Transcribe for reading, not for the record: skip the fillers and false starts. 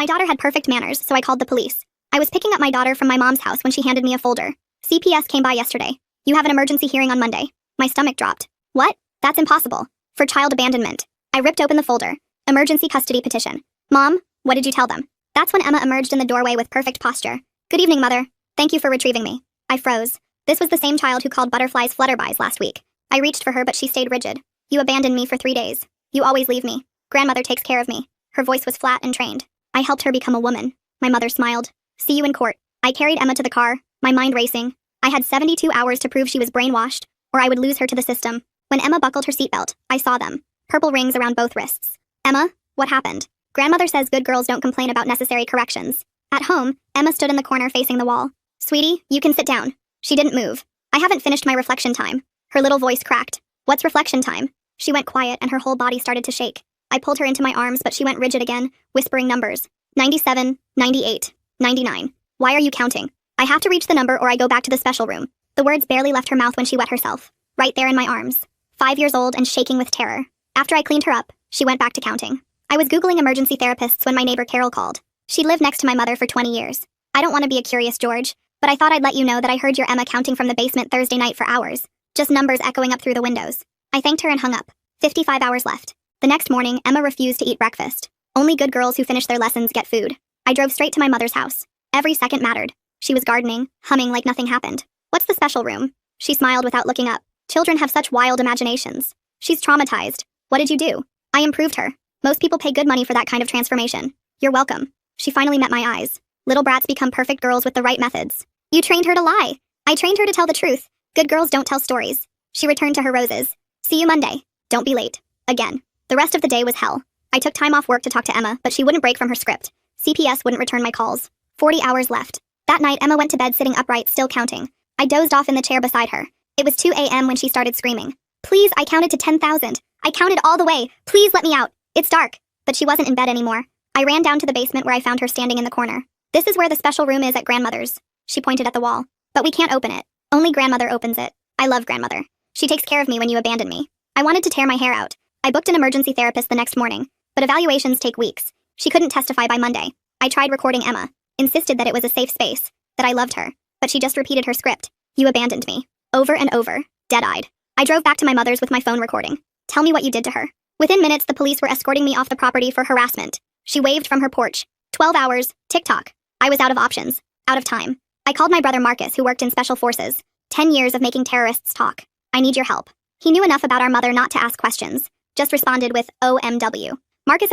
My daughter had perfect manners, so I called the police. I was picking up my daughter from my mom's house when she handed me a folder. CPS came by yesterday. You have an emergency hearing on Monday. My stomach dropped. What? That's impossible. For child abandonment. I ripped open the folder. Emergency custody petition. Mom, what did you tell them? That's when Emma emerged in the doorway with perfect posture. Good evening, Mother. Thank you for retrieving me. I froze. This was the same child who called butterflies flutterbys last week. I reached for her, but she stayed rigid. You abandoned me for 3 days. You always leave me. Grandmother takes care of me. Her voice was flat and trained. I helped her become a woman. My mother smiled. See you in court. I carried Emma to the car, my mind racing. I had 72 hours to prove she was brainwashed, or I would lose her to the system. When Emma buckled her seatbelt, I saw them. Purple rings around both wrists. Emma, what happened? Grandmother says good girls don't complain about necessary corrections. At home, Emma stood in the corner facing the wall. Sweetie, you can sit down. She didn't move. I haven't finished my reflection time. Her little voice cracked. What's reflection time? She went quiet and her whole body started to shake. I pulled her into my arms, but she went rigid again, whispering numbers. 97, 98, 99. Why are you counting? I have to reach the number or I go back to the special room. The words barely left her mouth when she wet herself. Right there in my arms. 5 years old and shaking with terror. After I cleaned her up, she went back to counting. I was Googling emergency therapists when my neighbor Carol called. She lived next to my mother for 20 years. I don't want to be a curious George, but I thought I'd let you know that I heard your Emma counting from the basement Thursday night for hours. Just numbers echoing up through the windows. I thanked her and hung up. 55 hours left. The next morning, Emma refused to eat breakfast. Only good girls who finish their lessons get food. I drove straight to my mother's house. Every second mattered. She was gardening, humming like nothing happened. What's the special room? She smiled without looking up. Children have such wild imaginations. She's traumatized. What did you do? I improved her. Most people pay good money for that kind of transformation. You're welcome. She finally met my eyes. Little brats become perfect girls with the right methods. You trained her to lie. I trained her to tell the truth. Good girls don't tell stories. She returned to her roses. See you Monday. Don't be late. Again. The rest of the day was hell. I took time off work to talk to Emma, but she wouldn't break from her script. CPS wouldn't return my calls. 40 hours left. That night, Emma went to bed sitting upright, still counting. I dozed off in the chair beside her. It was 2 a.m. when she started screaming. Please, I counted to 10,000. I counted all the way. Please let me out. It's dark. But she wasn't in bed anymore. I ran down to the basement where I found her standing in the corner. This is where the special room is at grandmother's. She pointed at the wall. But we can't open it. Only grandmother opens it. I love grandmother. She takes care of me when you abandon me. I wanted to tear my hair out. I booked an emergency therapist the next morning, but evaluations take weeks. She couldn't testify by Monday. I tried recording Emma, insisted that it was a safe space, that I loved her, but she just repeated her script. You abandoned me. Over and over, dead-eyed. I drove back to my mother's with my phone recording. Tell me what you did to her. Within minutes, the police were escorting me off the property for harassment. She waved from her porch. 12 hours, tick-tock. I was out of options, out of time. I called my brother Marcus, who worked in special forces. 10 years of making terrorists talk. I need your help. He knew enough about our mother not to ask questions. Just responded with OMW. Marcus